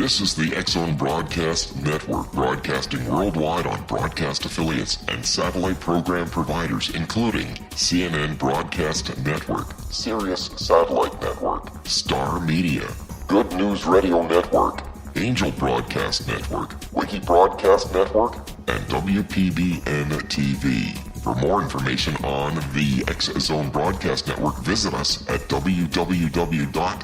This is the X-Zone Broadcast Network, broadcasting worldwide on broadcast affiliates and satellite program providers, including CNN Broadcast Network, Sirius Satellite Network, Star Media, Good News Radio Network, Angel Broadcast Network, Wiki Broadcast Network, and WPBN TV. For more information on the X-Zone Broadcast Network, visit us at www.xzbn.net.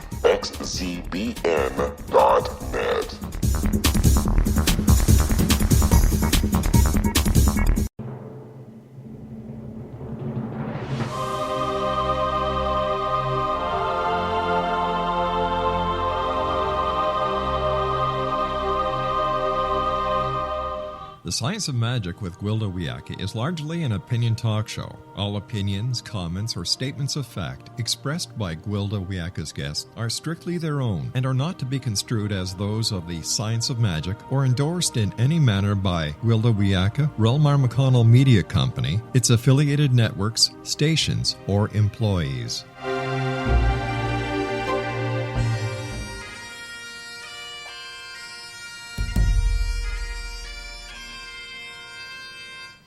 The Science of Magic with Gwilda Wiyaka is largely an opinion talk show. All opinions, comments, or statements of fact expressed by Gwilda Wiyaka's guests are strictly their own and are not to be construed as those of the Science of Magic or endorsed in any manner by Gwilda Wiyaka, REL-MAR McConnell Media Company, its affiliated networks, stations, or employees.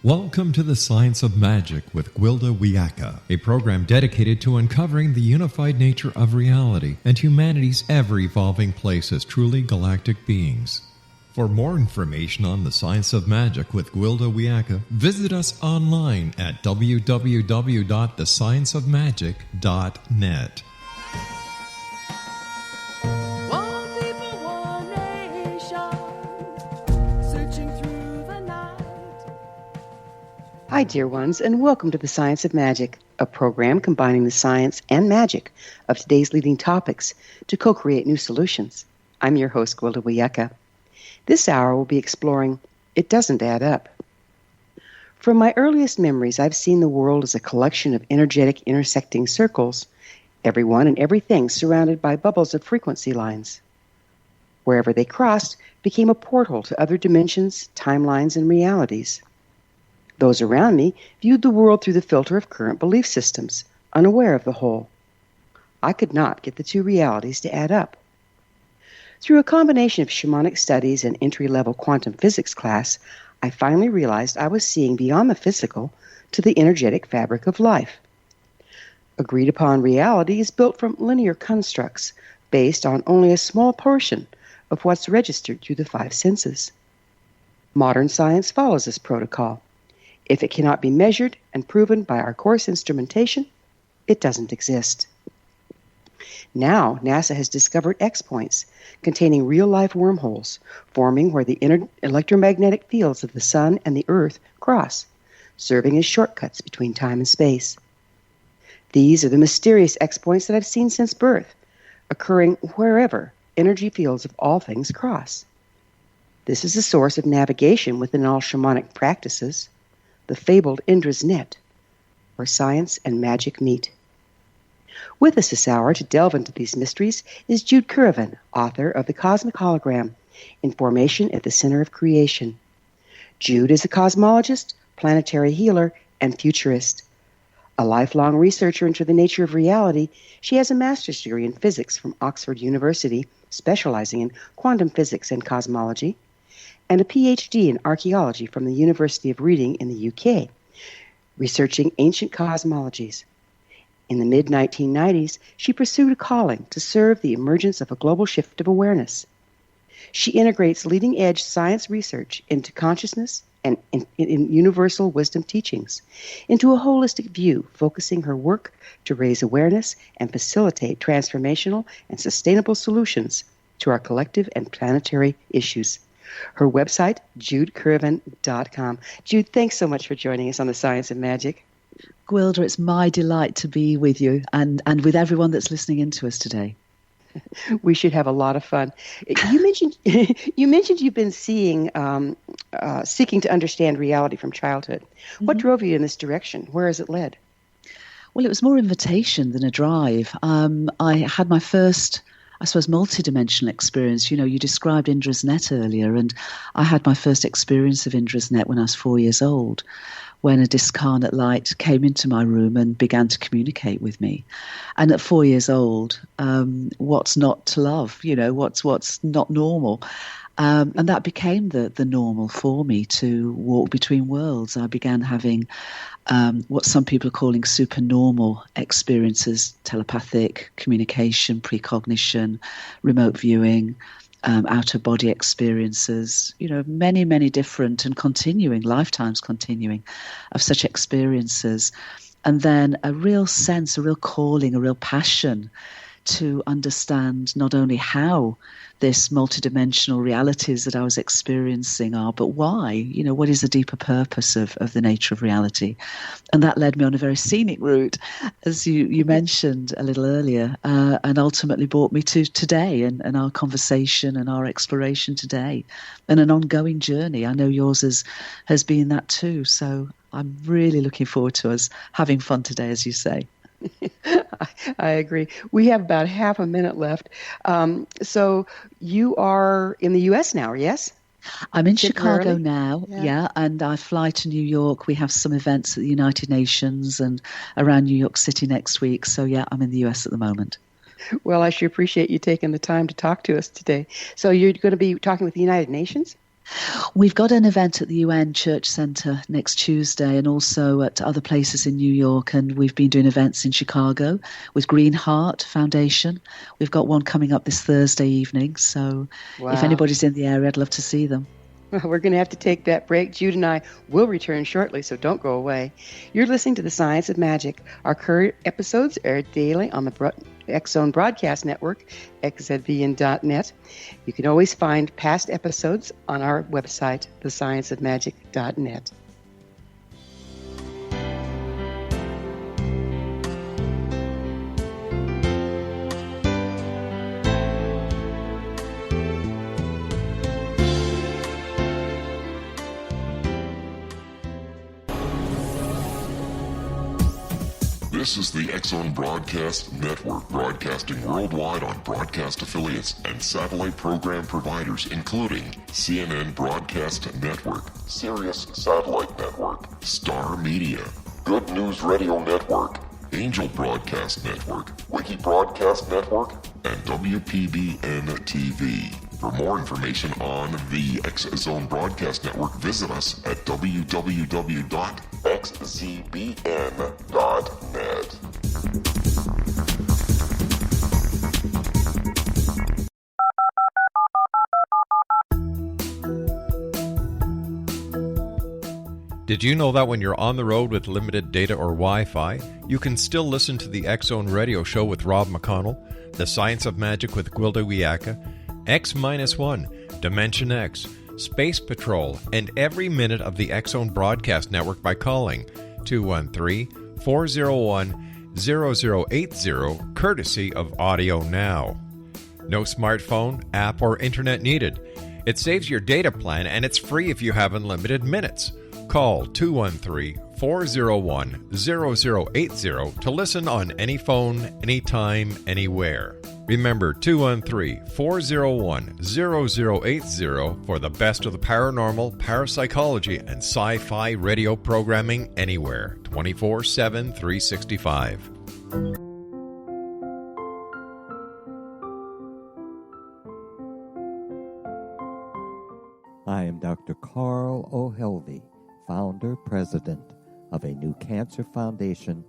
Welcome to the Science of Magic with Gwilda Wiyaka, a program dedicated to uncovering the unified nature of reality and humanity's ever-evolving place as truly galactic beings. For more information on the Science of Magic with Gwilda Wiyaka, visit us online at www.thescienceofmagic.net. Hi, dear ones, and welcome to the Science of Magic, a program combining the science and magic of today's leading topics to co-create new solutions. I'm your host, Gwilda Wiyaka. This hour we'll be exploring It Doesn't Add Up. From my earliest memories, I've seen the world as a collection of energetic intersecting circles, everyone and everything surrounded by bubbles of frequency lines. Wherever they crossed became a portal to other dimensions, timelines, and realities. Those around me viewed the world through the filter of current belief systems, unaware of the whole. I could not get the two realities to add up. Through a combination of shamanic studies and entry-level quantum physics class, I finally realized I was seeing beyond the physical to the energetic fabric of life. Agreed-upon reality is built from linear constructs based on only a small portion of what's registered through the five senses. Modern science follows this protocol. If it cannot be measured and proven by our coarse instrumentation, it doesn't exist. Now, NASA has discovered X-points containing real-life wormholes, forming where the electromagnetic fields of the Sun and the Earth cross, serving as shortcuts between time and space. These are the mysterious X-points that I've seen since birth, occurring wherever energy fields of all things cross. This is a source of navigation within all shamanic practices, the fabled Indra's net, where science and magic meet. With us this hour to delve into these mysteries is Jude Currivan, author of The Cosmic Hologram, in Formation at the Center of Creation. Jude is a cosmologist, planetary healer, and futurist. A lifelong researcher into the nature of reality, she has a master's degree in physics from Oxford University, specializing in quantum physics and cosmology, and a PhD in archaeology from the University of Reading in the UK, researching ancient cosmologies. In the mid-1990s, she pursued a calling to serve the emergence of a global shift of awareness. She integrates leading-edge science research into consciousness and in universal wisdom teachings, into a holistic view, focusing her work to raise awareness and facilitate transformational and sustainable solutions to our collective and planetary issues. Her website, judecurrivan.com. Jude, thanks so much for joining us on the Science of Magic. Gwilda, it's my delight to be with you and with everyone that's listening in to us today. We should have a lot of fun. You mentioned you've been seeking to understand reality from childhood. Mm-hmm. What drove you in this direction? Where has it led? Well, it was more invitation than a drive. I suppose, multidimensional experience. You know, you described Indra's net earlier, and I had my first experience of Indra's net when I was 4 years old, when a discarnate light came into my room and began to communicate with me. And at 4 years old, what's not to love? You know, what's not normal? And that became the normal for me, to walk between worlds. I began having what some people are calling supernormal experiences: telepathic communication, precognition, remote viewing, out-of-body experiences, you know, many, many different and continuing, lifetimes continuing, of such experiences. And then a real sense, a real calling, a real passion to understand not only how this multidimensional realities that I was experiencing are, but why, you know, what is the deeper purpose of the nature of reality. And that led me on a very scenic route, as you mentioned a little earlier, and ultimately brought me to today and our conversation and our exploration today, and an ongoing journey. I know yours has been that too. So I'm really looking forward to us having fun today, as you say. I agree. We have about half a minute left. So you are in the U.S. now, yes? I'm in Chicago now, yeah, and I fly to New York. We have some events at the United Nations and around New York City next week. So, yeah, I'm in the U.S. at the moment. Well, I sure appreciate you taking the time to talk to us today. So you're going to be talking with the United Nations? We've got an event at the UN Church Center next Tuesday, and also at other places in New York, and we've been doing events in Chicago with Green Heart Foundation. We've got one coming up this Thursday evening, so If anybody's in the area, I'd love to see them. Well, we're going to have to take that break. Jude and I will return shortly, so don't go away. You're listening to The Science of Magic. Our current episodes air daily on the X-Zone Broadcast Network, xzbn.net. You can always find past episodes on our website, thescienceofmagic.net. This is the X-Zone Broadcast Network, broadcasting worldwide on broadcast affiliates and satellite program providers, including CNN Broadcast Network, Sirius Satellite Network, Star Media, Good News Radio Network, Angel Broadcast Network, Wiki Broadcast Network, and WPBN TV. For more information on the X-Zone Broadcast Network, visit us at www.xzbn.net. Did you know that when you're on the road with limited data or Wi-Fi, you can still listen to the X-Zone Radio Show with Rob McConnell, The Science of Magic with Gwilda Wiyaka, X-1, Dimension X, Space Patrol, and every minute of the X-Zone Broadcast Network by calling 213-401-0080, courtesy of Audio Now. No smartphone, app, or internet needed. It saves your data plan, and it's free if you have unlimited minutes. Call 213-401-0080 to listen on any phone, anytime, anywhere. Remember 213-401-0080 for the best of the paranormal, parapsychology, and sci-fi radio programming anywhere, 24/7, 365. I am Dr. Carl O'Helvey, founder, president of a new cancer foundation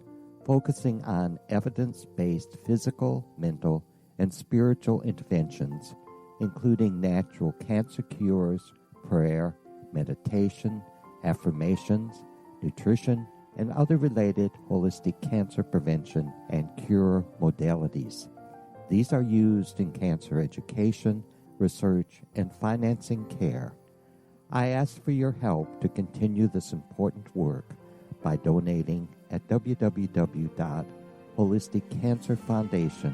focusing on evidence-based physical, mental, and spiritual interventions, including natural cancer cures, prayer, meditation, affirmations, nutrition, and other related holistic cancer prevention and cure modalities. These are used in cancer education, research, and financing care. I ask for your help to continue this important work by donating at www.holisticcancerfoundation.com.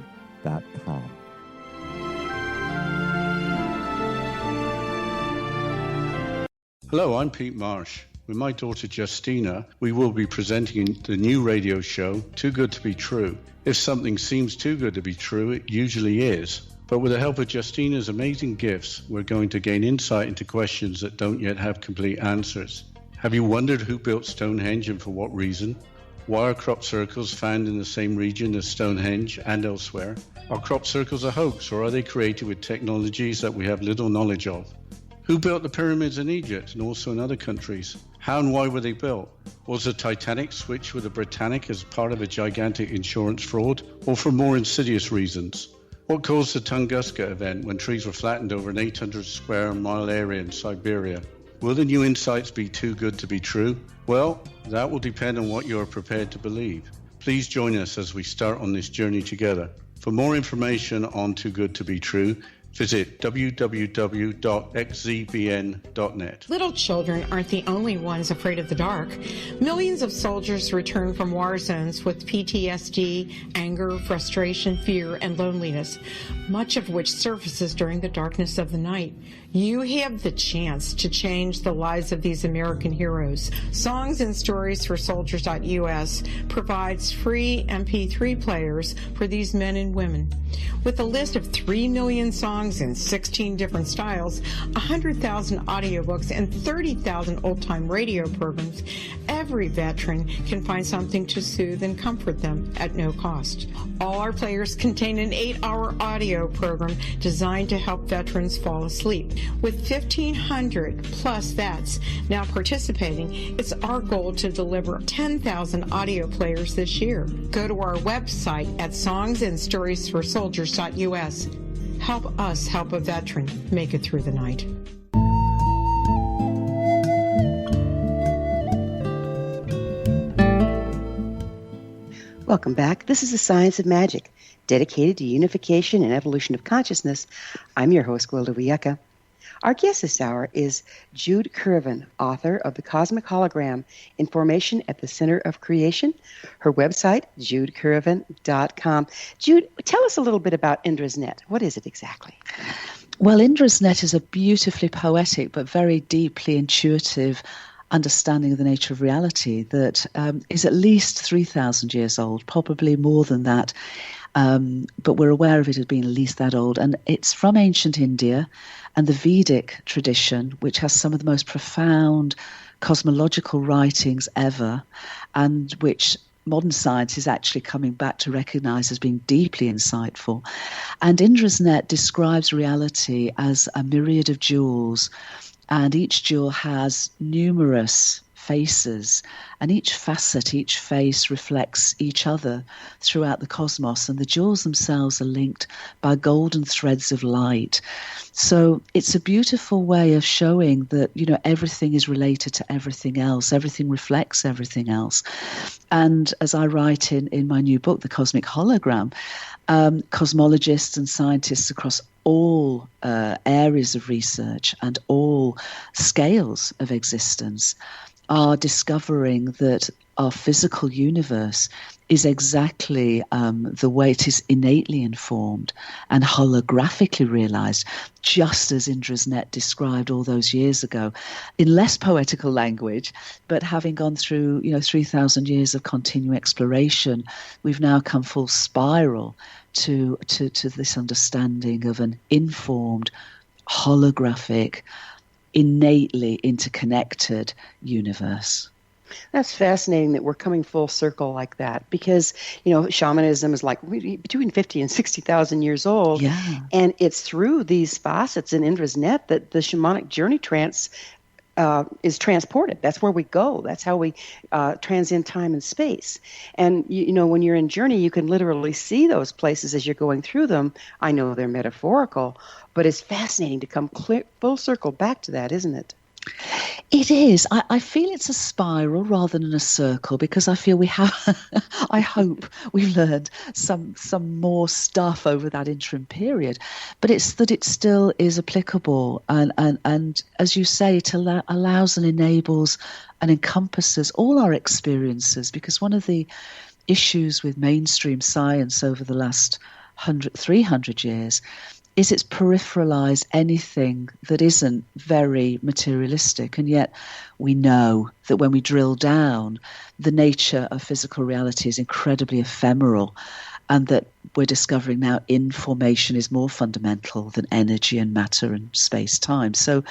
Hello, I'm Pete Marsh. With my daughter Justina, we will be presenting the new radio show, Too Good to Be True. If something seems too good to be true, it usually is. But with the help of Justina's amazing gifts, we're going to gain insight into questions that don't yet have complete answers. Have you wondered who built Stonehenge and for what reason? Why are crop circles found in the same region as Stonehenge and elsewhere? Are crop circles a hoax, or are they created with technologies that we have little knowledge of? Who built the pyramids in Egypt and also in other countries? How and why were they built? Was the Titanic switched with the Britannic as part of a gigantic insurance fraud, or for more insidious reasons? What caused the Tunguska event when trees were flattened over an 800 square mile area in Siberia? Will the new insights be too good to be true? Well, that will depend on what you are prepared to believe. Please join us as we start on this journey together. For more information on Too Good to Be True, visit www.xzbn.net. Little children aren't the only ones afraid of the dark. Millions of soldiers return from war zones with PTSD, anger, frustration, fear, and loneliness, much of which surfaces during the darkness of the night. You have the chance to change the lives of these American heroes. Songs and Stories for Soldiers.us provides free MP3 players for these men and women. With a list of 3 million songs in 16 different styles, 100,000 audiobooks, and 30,000 old-time radio programs, every veteran can find something to soothe and comfort them at no cost. All our players contain an 8-hour audio program designed to help veterans fall asleep. With 1,500 plus vets now participating, it's our goal to deliver 10,000 audio players this year. Go to our website at songsandstoriesforsoldiers.us. Help us help a veteran make it through the night. Welcome back. This is The Science of Magic, dedicated to unification and evolution of consciousness. I'm your host, Gwilda Wiyaka. Our guest this hour is Jude Currivan, author of The Cosmic Hologram, Information at the Center of Creation. Her website, judecurrivan.com. Jude, tell us a little bit about Indra's Net. What is it exactly? Well, Indra's Net is a beautifully poetic but very deeply intuitive understanding of the nature of reality that is at least 3,000 years old, probably more than that. But we're aware of it as being at least that old. And it's from ancient India and the Vedic tradition, which has some of the most profound cosmological writings ever, and which modern science is actually coming back to recognize as being deeply insightful. And Indra's Net describes reality as a myriad of jewels, and each jewel has numerous faces, and each facet, each face reflects each other throughout the cosmos, and the jewels themselves are linked by golden threads of light. So it's a beautiful way of showing that, you know, everything is related to everything else, everything reflects everything else. And as I write in my new book, The Cosmic Hologram, cosmologists and scientists across all areas of research and all scales of existence are discovering that our physical universe is exactly the way it is innately informed and holographically realized, just as Indra's Net described all those years ago, in less poetical language, but having gone through 3,000 years of continuing exploration, we've now come full spiral to this understanding of an informed, holographic, innately interconnected universe. That's fascinating that we're coming full circle like that, because, shamanism is like between 50 and 60,000 years old. Yeah. And it's through these facets in Indra's Net that the shamanic journey is transported. That's where we go. That's how we transcend time and space. And, when you're in journey, you can literally see those places as you're going through them. I know they're metaphorical, but it's fascinating to come full circle back to that, isn't it? It is. I feel it's a spiral rather than a circle, because I feel we have, I hope we've learned some more stuff over that interim period, but it's that it still is applicable. And as you say, it allows and enables and encompasses all our experiences, because one of the issues with mainstream science over the last 300 years is it's peripheralized anything that isn't very materialistic. And yet we know that when we drill down, the nature of physical reality is incredibly ephemeral. and that we're discovering now information is more fundamental than energy and matter and space-time. So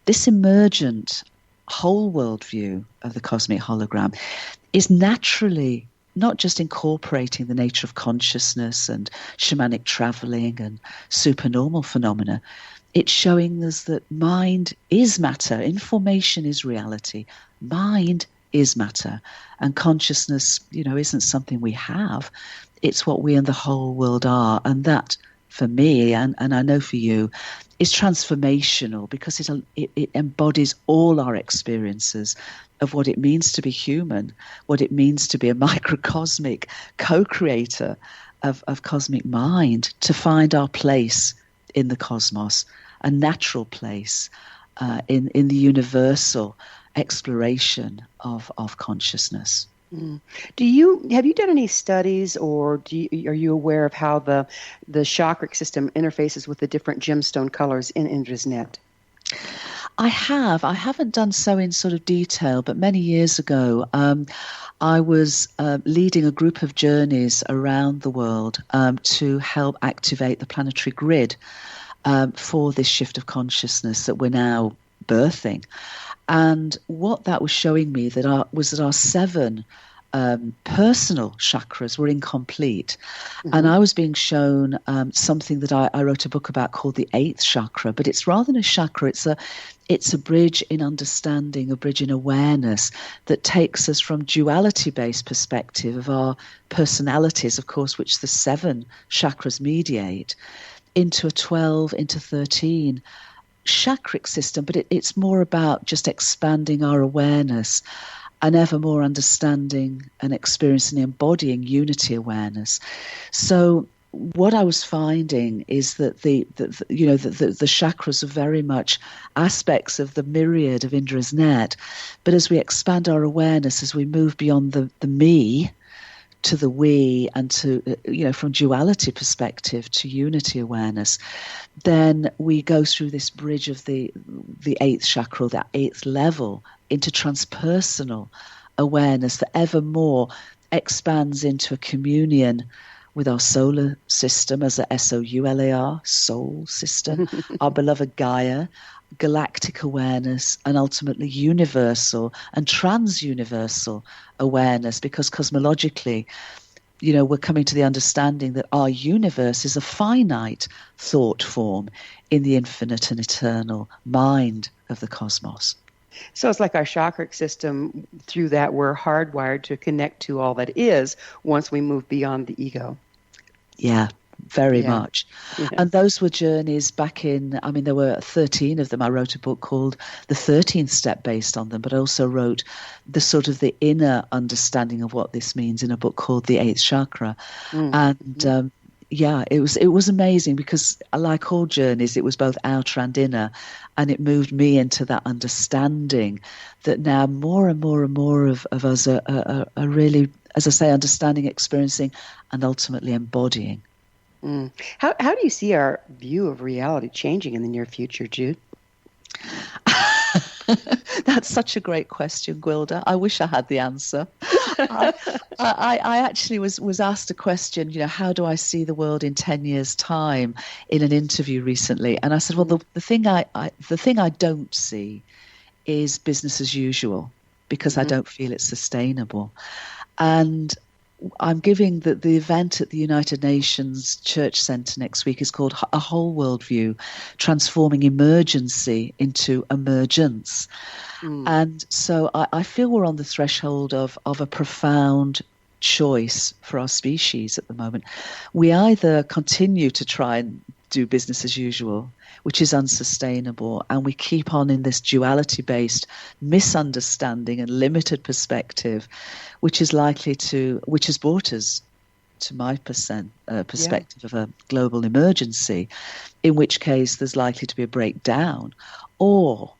this emergent whole world view of the cosmic hologram is naturally not just incorporating the nature of consciousness and shamanic traveling and supernormal phenomena. It's showing us that mind is matter, information is reality, mind is matter, and consciousness, isn't something we have. It's what we and the whole world are, and that, for me, and I know for you, is transformational because it embodies all our experiences of what it means to be human, what it means to be a microcosmic co-creator of cosmic mind, to find our place in the cosmos, a natural place in the universal exploration of consciousness. Mm. Have you done any studies, or are you aware of how the chakra system interfaces with the different gemstone colors in Indra's net? I haven't done so in sort of detail, but many years ago, I was leading a group of journeys around the world to help activate the planetary grid for this shift of consciousness that we're now birthing. And what that was showing me was that our 7 personal chakras were incomplete. Mm-hmm. And I was being shown something that I wrote a book about called the 8th chakra, but it's rather than a chakra, it's a bridge in understanding, a bridge in awareness that takes us from duality-based perspective of our personalities, of course, which the 7 chakras mediate, into a 12, into 13 chakric system, but it's more about just expanding our awareness and ever more understanding and experiencing and embodying unity awareness. So what I was finding is that the chakras are very much aspects of the myriad of Indra's net, but as we expand our awareness, as we move beyond the me to the we, and to from duality perspective to unity awareness, then we go through this bridge of the 8th chakra, that 8th level, into transpersonal awareness that ever more expands into a communion with our solar system as a SOULAR, soul system, our beloved Gaia, galactic awareness, and ultimately universal and trans-universal awareness, because cosmologically, we're coming to the understanding that our universe is a finite thought form in the infinite and eternal mind of the cosmos. So it's like our chakra system, through that we're hardwired to connect to all that is once we move beyond the ego. Yeah, very much. Yeah. And those were journeys back in, there were 13 of them. I wrote a book called The 13th Step based on them, but I also wrote the sort of the inner understanding of what this means in a book called The 8th Chakra. And it was amazing because, like all journeys, it was both outer and inner, and it moved me into that understanding that now more and more and more of us are really, as I say, understanding, experiencing, and ultimately embodying. Mm. How do you see our view of reality changing in the near future, Jude? That's such a great question, Gwilda. I wish I had the answer. I actually was asked a question, how do I see the world in 10 years' time, in an interview recently? And I said, well, the thing I don't see is business as usual, because I don't feel it's sustainable. And I'm giving the event at the United Nations Church Centre next week is called A Whole World View, Transforming Emergency into Emergence. And so I feel we're on the threshold of a profound choice for our species at the moment. We either continue to try and do business as usual, which is unsustainable, and we keep on in this duality-based misunderstanding and limited perspective, which has brought us to my perspective of a global emergency, in which case there's likely to be a breakdown, or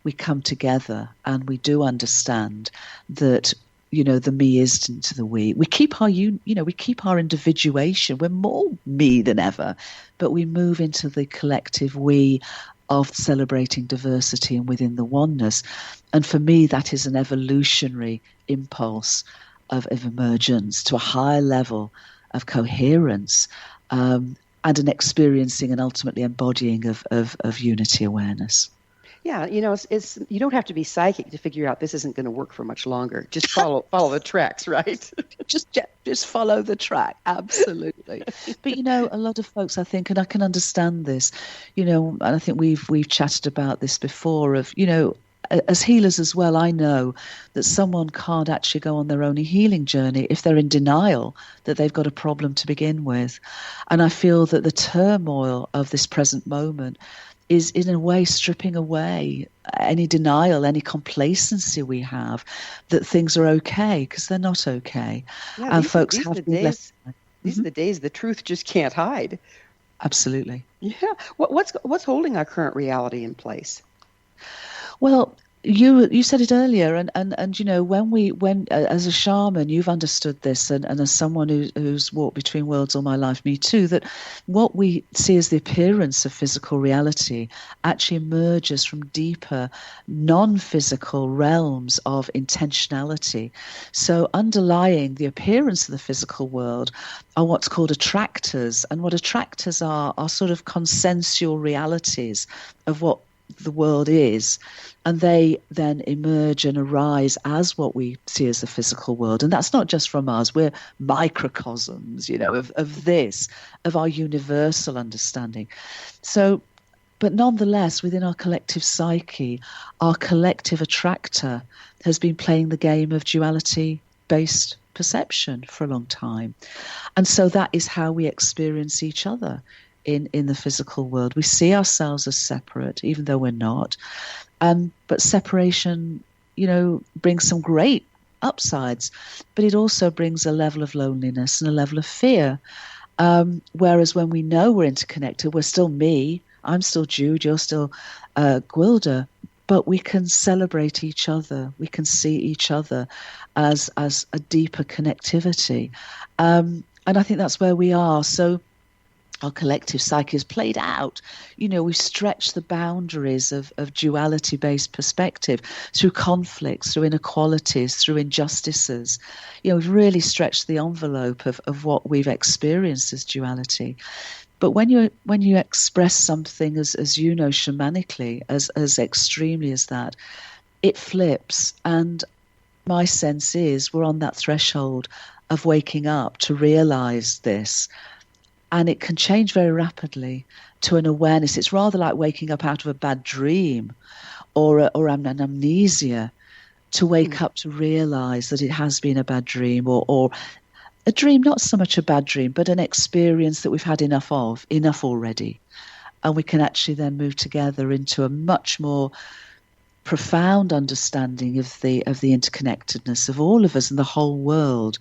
we come together and we do understand that the me is into the we. We keep our individuation. We're more me than ever, but we move into the collective we of celebrating diversity and within the oneness. And for me, that is an evolutionary impulse of emergence to a higher level of coherence, and an experiencing and ultimately embodying of unity awareness. Yeah, it's you don't have to be psychic to figure out this isn't going to work for much longer. Just follow the tracks, right? just follow the track, absolutely. But a lot of folks, I think, and I can understand this, and I think we've chatted about this before. Of as healers as well, I know that someone can't actually go on their own healing journey if they're in denial that they've got a problem to begin with, and I feel that the turmoil of this present moment is in a way stripping away any denial, any complacency we have that things are okay, because they're not okay. Yeah, and folks have been left. These are the days the truth just can't hide. Absolutely. Yeah. What's holding our current reality in place? Well, you said it earlier, and when as a shaman, you've understood this, and as someone who's walked between worlds all my life, me too, that what we see as the appearance of physical reality actually emerges from deeper non-physical realms of intentionality. So underlying the appearance of the physical world are what's called attractors, and what attractors are sort of consensual realities of what the world is, and they then emerge and arise as what we see as the physical world. And that's not just from us, we're microcosms, of our universal understanding. So, but nonetheless, within our collective psyche, our collective attractor has been playing the game of duality-based perception for a long time. And so that is how we experience each other in the physical world. We see ourselves as separate, even though we're not. But separation, brings some great upsides, but it also brings a level of loneliness and a level of fear. Whereas when we know we're interconnected, we're still me, I'm still Jude, you're still Gwilda, but we can celebrate each other. We can see each other as a deeper connectivity. And I think that's where we are. So our collective psyche has played out. We've stretched the boundaries of duality-based perspective through conflicts, through inequalities, through injustices. We've really stretched the envelope of what we've experienced as duality. But when you express something as shamanically, as extremely as that, it flips. And my sense is we're on that threshold of waking up to realize this. And it can change very rapidly to an awareness. It's rather like waking up out of a bad dream or an amnesia, to wake up to realize that it has been a bad dream, or a dream, not so much a bad dream, but an experience that we've had enough already. And we can actually then move together into a much more profound understanding of the interconnectedness of all of us and the whole world.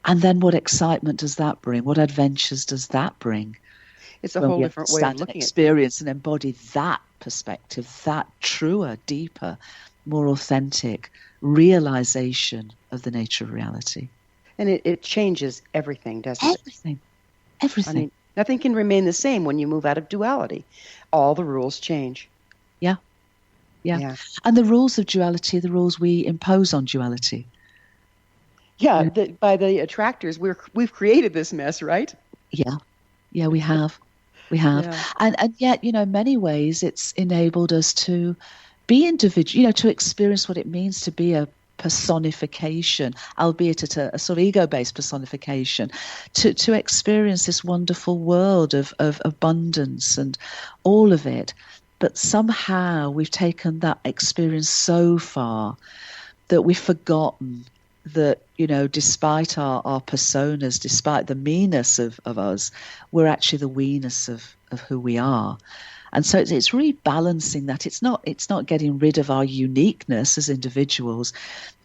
And then what excitement does that bring? What adventures does that bring? It's a whole different way of looking at experience and embody that perspective, that truer, deeper, more authentic realization of the nature of reality. And it changes everything, doesn't it? Everything. I mean, nothing can remain the same when you move out of duality. All the rules change. Yeah. And the rules of duality are the rules we impose on duality. Yeah, by the attractors, we've created this mess, right? Yeah, we have. Yeah. And yet, in many ways, it's enabled us to be individual, to experience what it means to be a personification, albeit at a sort of ego-based personification, to experience this wonderful world of abundance and all of it. But somehow we've taken that experience so far that we've forgotten that, despite our personas, despite the meanness of us, we're actually the we-ness of who we are. And so it's rebalancing that. It's not getting rid of our uniqueness as individuals.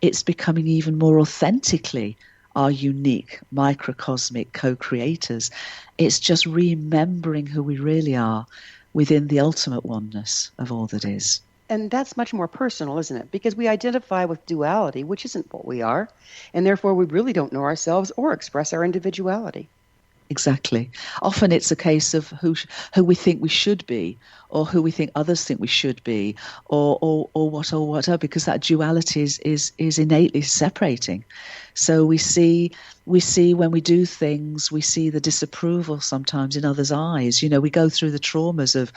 It's becoming even more authentically our unique, microcosmic co-creators. It's just remembering who we really are within the ultimate oneness of all that is. And that's much more personal, isn't it? Because we identify with duality, which isn't what we are, and therefore we really don't know ourselves or express our individuality. Exactly. Often it's a case of who we think we should be, or who we think others think we should be, or whatever, because that duality is innately separating. So we see when we do things, we see the disapproval sometimes in others' eyes. You know, we go through the traumas of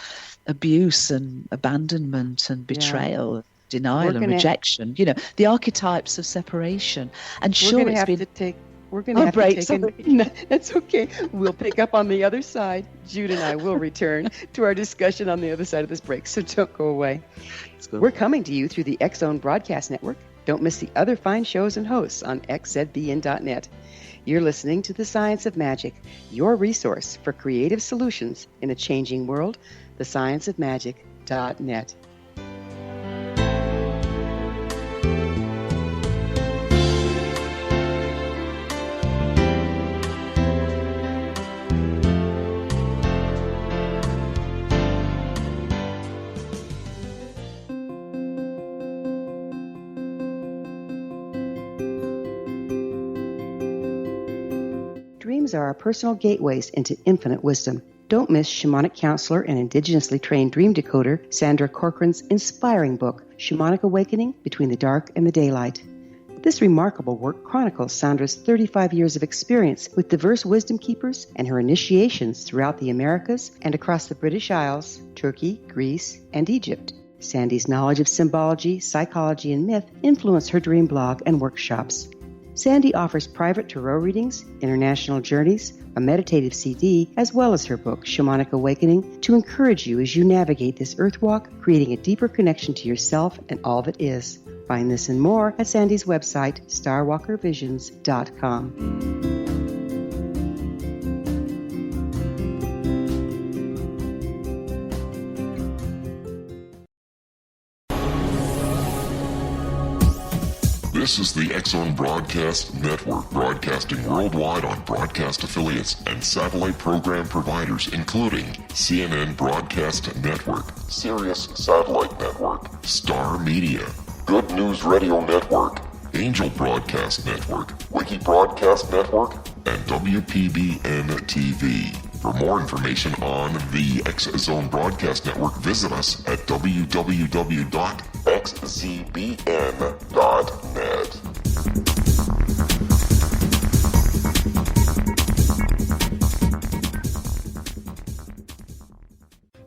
abuse and abandonment and betrayal, denial and rejection. You know, the archetypes of separation. And sure, it's been. We're going to have to take no, that's okay. We'll pick up on the other side. Jude and I will return to our discussion on the other side of this break, so don't go away. We're coming to you through the X-Zone Broadcast Network. Don't miss the other fine shows and hosts on xzbn.net. You're listening to The Science of Magic, your resource for creative solutions in a changing world, thescienceofmagic.net. Dreams are our personal gateways into infinite wisdom. Don't miss shamanic counselor and indigenously trained dream decoder Sandra Corcoran's inspiring book, Shamanic Awakening Between the Dark and the Daylight. This remarkable work chronicles Sandra's 35 years of experience with diverse wisdom keepers and her initiations throughout the Americas and across the British Isles, Turkey, Greece, and Egypt. Sandy's knowledge of symbology, psychology, and myth influence her dream blog and workshops. Sandy offers private tarot readings, international journeys, a meditative CD, as well as her book, Shamanic Awakening, to encourage you as you navigate this earth walk, creating a deeper connection to yourself and all that is. Find this and more at Sandy's website, starwalkervisions.com. This is the X-Zone Broadcast Network, broadcasting worldwide on broadcast affiliates and satellite program providers, including CNN Broadcast Network, Sirius Satellite Network, Star Media, Good News Radio Network, Angel Broadcast Network, Wiki Broadcast Network, and WPBN TV. For more information on the X-Zone Broadcast Network, visit us at www.xzbn.net.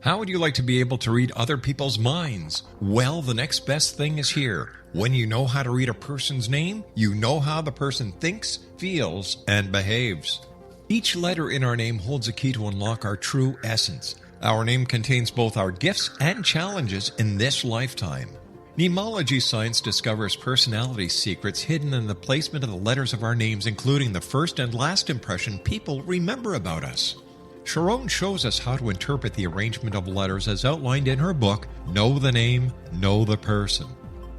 How would you like to be able to read other people's minds? Well, the next best thing is here. When you know how to read a person's name, you know how the person thinks, feels, and behaves. Each letter in our name holds a key to unlock our true essence. Our name contains both our gifts and challenges in this lifetime. Mnemology science discovers personality secrets hidden in the placement of the letters of our names, including the first and last impression people remember about us. Sharon shows us how to interpret the arrangement of letters as outlined in her book, Know the Name, Know the Person.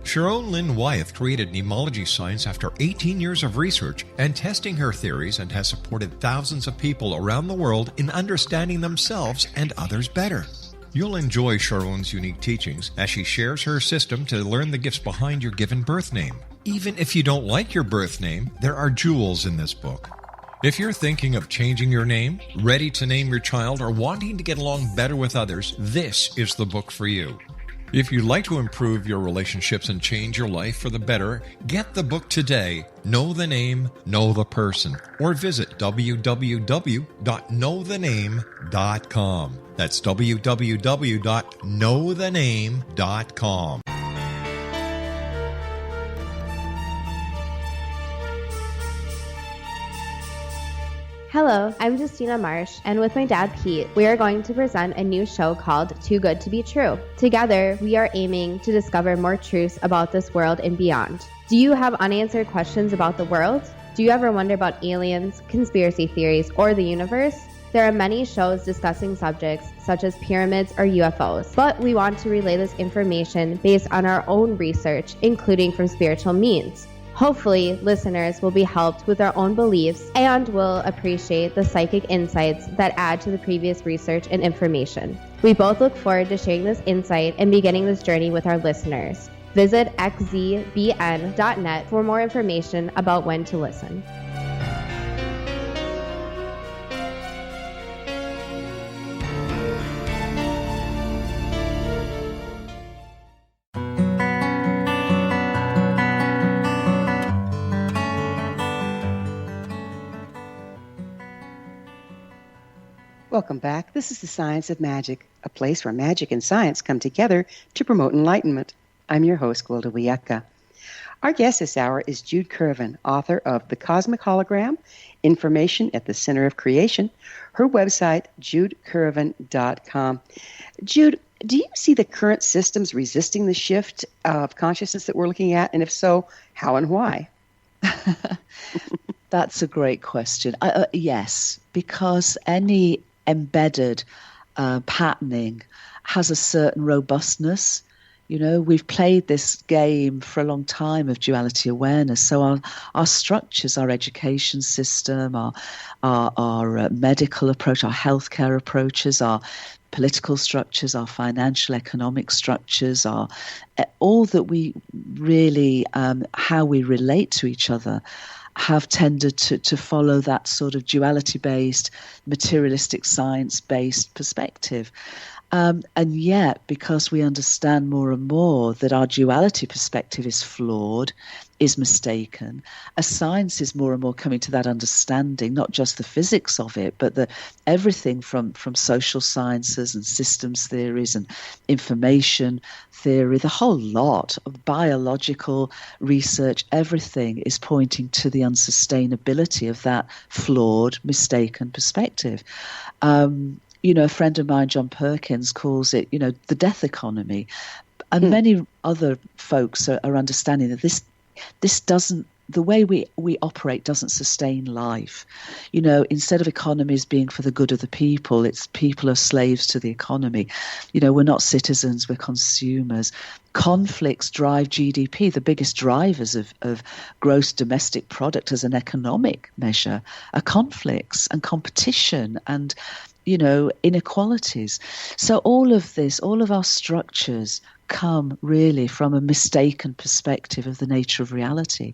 Sharon Lynn Wyeth created mnemology science after 18 years of research and testing her theories, and has supported thousands of people around the world in understanding themselves and others better. You'll enjoy Sharon's unique teachings as she shares her system to learn the gifts behind your given birth name. Even if you don't like your birth name, there are jewels in this book. If you're thinking of changing your name, ready to name your child, or wanting to get along better with others, this is the book for you. If you'd like to improve your relationships and change your life for the better, get the book today, Know the Name, Know the Person, or visit www.knowthename.com. That's www.knowthename.com. Hello, I'm Justina Marsh, and with my dad Pete, we are going to present a new show called Too Good to Be True. Together, we are aiming to discover more truths about this world and beyond. Do you have unanswered questions about the world? Do you ever wonder about aliens, conspiracy theories, or the universe? There are many shows discussing subjects such as pyramids or UFOs, but we want to relay this information based on our own research, including from spiritual means. Hopefully, listeners will be helped with their own beliefs and will appreciate the psychic insights that add to the previous research and information. We both look forward to sharing this insight and beginning this journey with our listeners. Visit xzbn.net for more information about when to listen. Welcome back. This is the Science of Magic, a place where magic and science come together to promote enlightenment. I'm your host, Gwilda Wiyaka. Our guest this hour is Jude Currivan, author of The Cosmic Hologram, Information at the Center of Creation. Her website, judecurrivan.com. Jude, do you see the current systems resisting the shift of consciousness that we're looking at? And if so, how and why? That's a great question. Yes, because any embedded patterning has a certain robustness. You know, we've played this game for a long time of duality awareness. So our structures, our education system, our medical approach, our healthcare approaches, our political structures, our financial, economic structures, all that we really, how we relate to each other, have tended to follow that sort of duality-based, materialistic, science-based perspective. And yet, because we understand more and more that our duality perspective is flawed, is mistaken, as science is more and more coming to that understanding, not just the physics of it, but everything from social sciences and systems theories and information theory, the whole lot of biological research, everything is pointing to the unsustainability of that flawed, mistaken perspective. A friend of mine, John Perkins, calls it, the death economy. And many other folks are understanding that this doesn't, the way we operate doesn't sustain life. Instead of economies being for the good of the people, it's people are slaves to the economy. We're not citizens, we're consumers. Conflicts drive GDP. The biggest drivers of gross domestic product as an economic measure are conflicts and competition and inequalities. So all of this, all of our structures come really from a mistaken perspective of the nature of reality.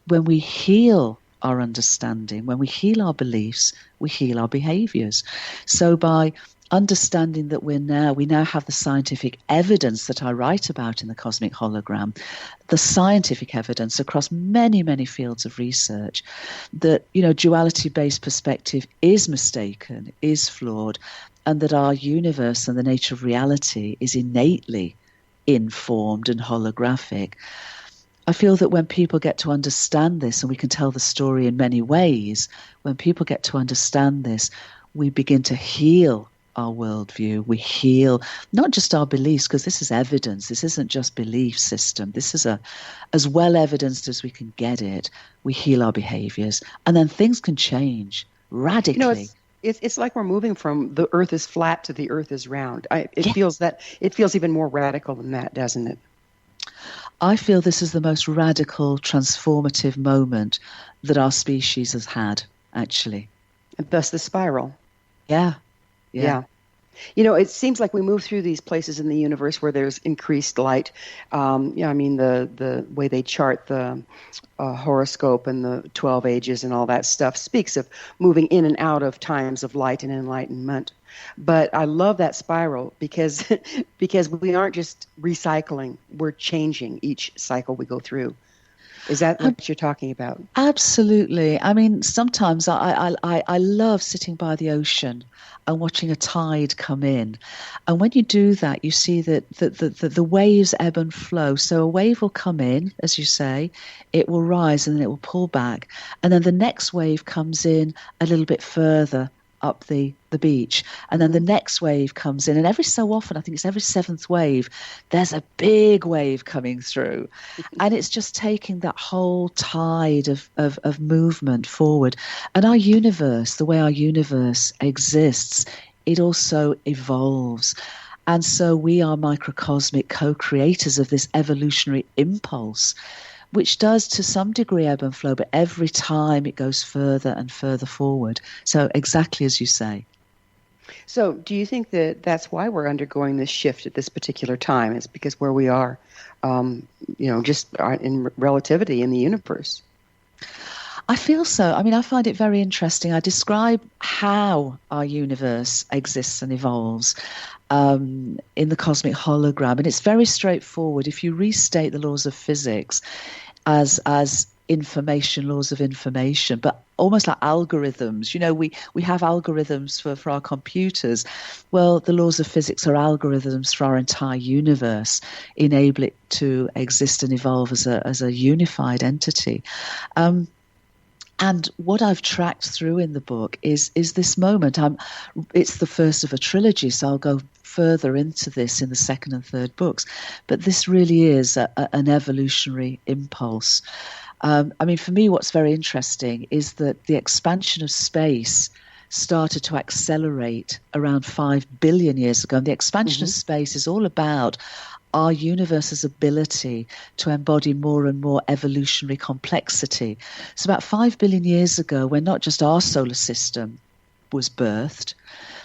When we heal our understanding, when we heal our beliefs, we heal our behaviors. So by understanding that we now have the scientific evidence that I write about in the Cosmic Hologram, the scientific evidence across many, many fields of research that, duality-based perspective is mistaken, is flawed, and that our universe and the nature of reality is innately informed and holographic. I feel that when people get to understand this, and we can tell the story in many ways, when people get to understand this, we begin to heal our worldview. We heal not just our beliefs, because this is evidence. This isn't just belief system. This is as well evidenced as we can get it. We heal our behaviors, and then things can change radically. It's like we're moving from the earth is flat to the earth is round. It feels even more radical than that, doesn't it? I feel this is the most radical, transformative moment that our species has had, actually. And thus the spiral. Yeah. It seems like we move through these places in the universe where there's increased light. The way they chart the horoscope and the 12 ages and all that stuff speaks of moving in and out of times of light and enlightenment. But I love that spiral because we aren't just recycling, we're changing each cycle we go through. Is that what you're talking about? Absolutely. I mean, sometimes I love sitting by the ocean and watching a tide come in. And when you do that, you see that the waves ebb and flow. So a wave will come in, as you say, it will rise and then it will pull back. And then the next wave comes in a little bit further up the beach, and then the next wave comes in, and every so often, I think it's every seventh wave, there's a big wave coming through, and it's just taking that whole tide of movement forward. And our universe, the way our universe exists, it also evolves. And so we are microcosmic co-creators of this evolutionary impulse, which does to some degree ebb and flow, but every time it goes further and further forward. So exactly as you say. So do you think that that's why we're undergoing this shift at this particular time? It's because where we are, just in relativity in the universe? I feel so. I mean, I find it very interesting. I describe how our universe exists and evolves in the Cosmic Hologram, and it's very straightforward. If you restate the laws of physics as information, laws of information, but almost like algorithms. We have algorithms for our computers. Well, the laws of physics are algorithms for our entire universe, enable it to exist and evolve as a unified entity. And what I've tracked through in the book is this moment. It's the first of a trilogy, so I'll go further into this in the second and third books. But this really is an evolutionary impulse. For me, what's very interesting is that the expansion of space started to accelerate around 5 billion years ago. And the expansion of space is all about our universe's ability to embody more and more evolutionary complexity. So about 5 billion years ago, when not just our solar system was birthed,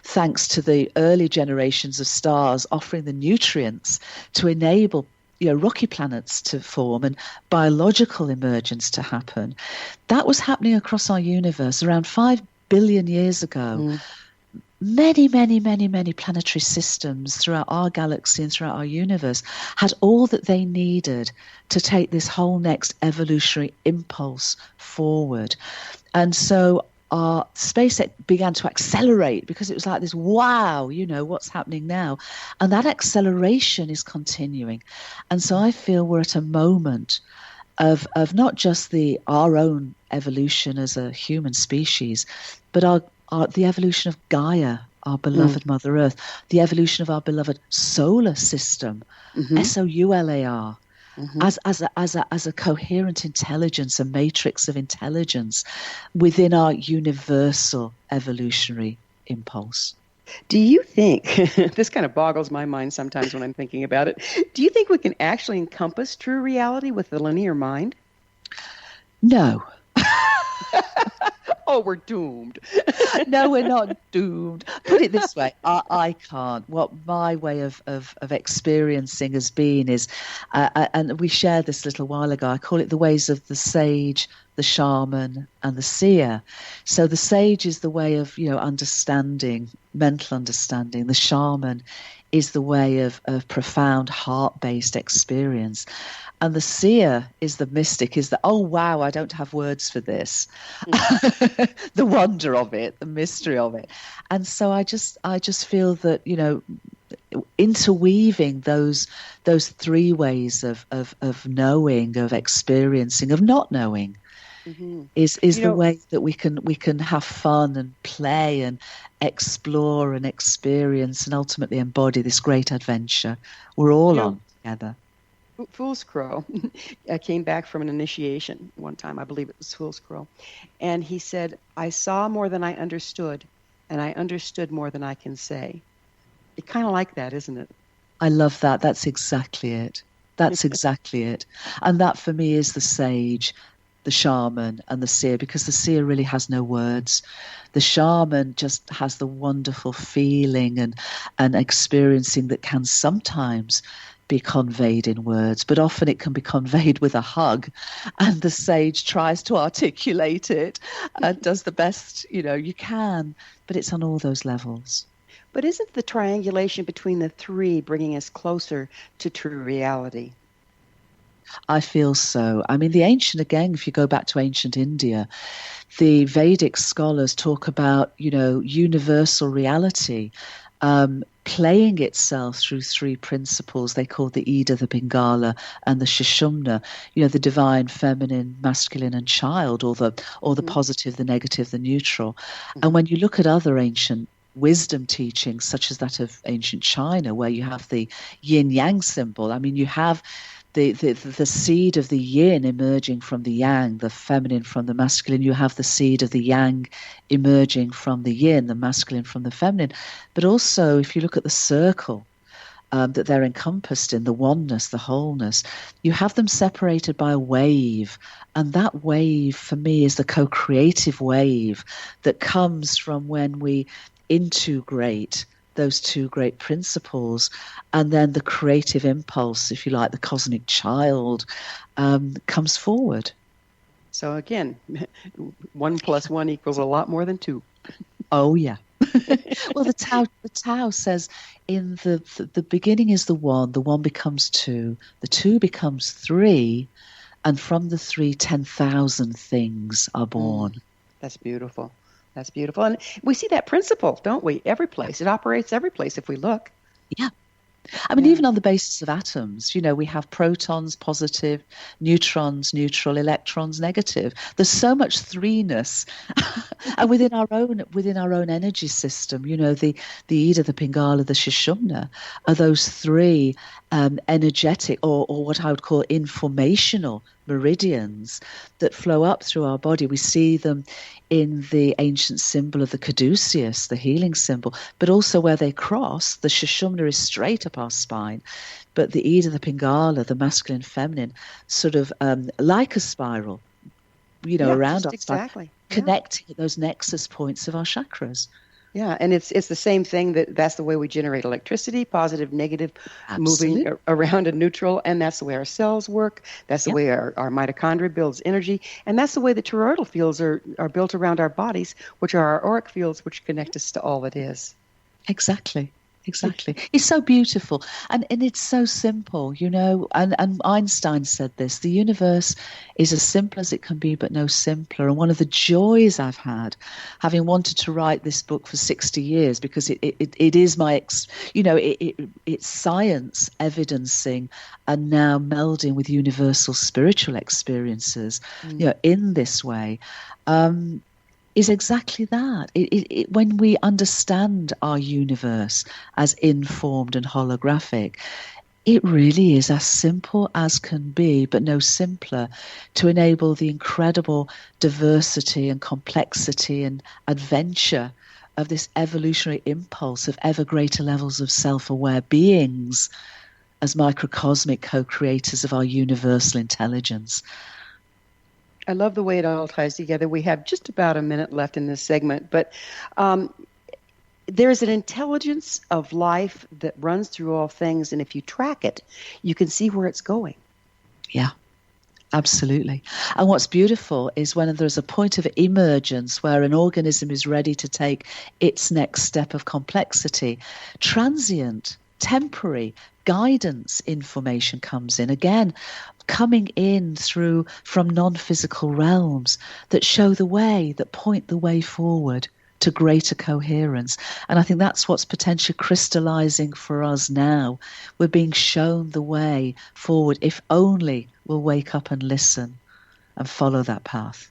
thanks to the early generations of stars offering the nutrients to enable rocky planets to form and biological emergence to happen. That was happening across our universe around 5 billion years ago. Many, many, many, many planetary systems throughout our galaxy and throughout our universe had all that they needed to take this whole next evolutionary impulse forward. And so our space began to accelerate because it was like this, wow, what's happening now? And that acceleration is continuing. And so I feel we're at a moment of not just our own evolution as a human species, but the evolution of Gaia, our beloved Mother Earth, the evolution of our beloved solar system, SOULAR, as a coherent intelligence, a matrix of intelligence within our universal evolutionary impulse. Do you think, this kind of boggles my mind sometimes when I'm thinking about it, do you think we can actually encompass true reality with the linear mind? No. Oh, we're doomed. No, we're not doomed. Put it this way, I can't. What my way of experiencing has been is, and we shared this a little while ago, I call it the ways of the sage, the shaman, and the seer. So the sage is the way of, understanding, mental understanding. The shaman is the way of profound heart-based experience. And the seer is the mystic, is the, oh, wow, I don't have words for this. The wonder of it, the mystery of it. And so I just feel that, interweaving those three ways of knowing, of experiencing, of not knowing, is the way that we can have fun and play and explore and experience and ultimately embody this great adventure we're all on together. Fool's Crow came back from an initiation one time. I believe it was Fool's Crow. And he said, I saw more than I understood, and I understood more than I can say. It's kind of like that, isn't it? I love that. That's exactly it. That's exactly it. And that for me is the sage, the shaman, and the seer, because the seer really has no words. The shaman just has the wonderful feeling and experiencing that can sometimes be conveyed in words, but often it can be conveyed with a hug, and the sage tries to articulate it and does the best you can, but it's on all those levels. But isn't the triangulation between the three bringing us closer to true reality? I feel so. I mean, if you go back to ancient India, the Vedic scholars talk about universal reality playing itself through three principles they call the Ida, the Pingala, and the Sushumna, the divine, feminine, masculine, and child, or the positive, the negative, the neutral. And when you look at other ancient wisdom teachings, such as that of ancient China, where you have the yin-yang symbol, I mean, you have the seed of the yin emerging from the yang, the feminine from the masculine. You have the seed of the yang emerging from the yin, the masculine from the feminine. But also, if you look at the circle that they're encompassed in, the oneness, the wholeness, you have them separated by a wave. And that wave, for me, is the co-creative wave that comes from when we integrate those two great principles, and then the creative impulse, if you like, the cosmic child, comes forward. So again, 1 + 1 equals a lot more than 2. Oh yeah. Well, the Tao says in the beginning is the one becomes 2, the 2 becomes 3, and from the 3, 10,000 things are born. That's beautiful. That's beautiful. And we see that principle, don't we? Every place. It operates every place if we look. Yeah. I mean, even on the basis of atoms, we have protons, positive, neutrons, neutral, electrons, negative. There's so much threeness, and within our own energy system, the Ida, the Pingala, the Sushumna are those three energetic, or what I would call informational meridians that flow up through our body. We see them in the ancient symbol of the caduceus, the healing symbol, but also where they cross, the Sushumna is straight up our spine, but the Ida, the Pingala, the masculine, feminine, sort of like a spiral, around our spine, connecting at those nexus points of our chakras. Yeah, and it's the same thing. That's the way we generate electricity, positive, negative, moving around a neutral, and that's the way our cells work. That's the way our mitochondria builds energy, and that's the way the toroidal fields are built around our bodies, which are our auric fields, which connect us to all that is. Exactly. It's so beautiful, and it's so simple, and Einstein said this: the universe is as simple as it can be, but no simpler. And one of the joys I've had, having wanted to write this book for 60 years, because it is my, it's science evidencing and now melding with universal spiritual experiences, in this way. Is exactly that. When we understand our universe as informed and holographic, it really is as simple as can be, but no simpler, to enable the incredible diversity and complexity and adventure of this evolutionary impulse of ever greater levels of self-aware beings as microcosmic co-creators of our universal intelligence. I love the way it all ties together. We have just about a minute left in this segment, but there's an intelligence of life that runs through all things, and if you track it, you can see where it's going. Yeah, absolutely. And what's beautiful is when there's a point of emergence where an organism is ready to take its next step of complexity, transient, temporary, guidance information comes in, again coming in from non-physical realms that show the way, that point the way forward to greater coherence. And I think that's what's potentially crystallizing for us now. We're being shown the way forward if only we'll wake up and listen and follow that path.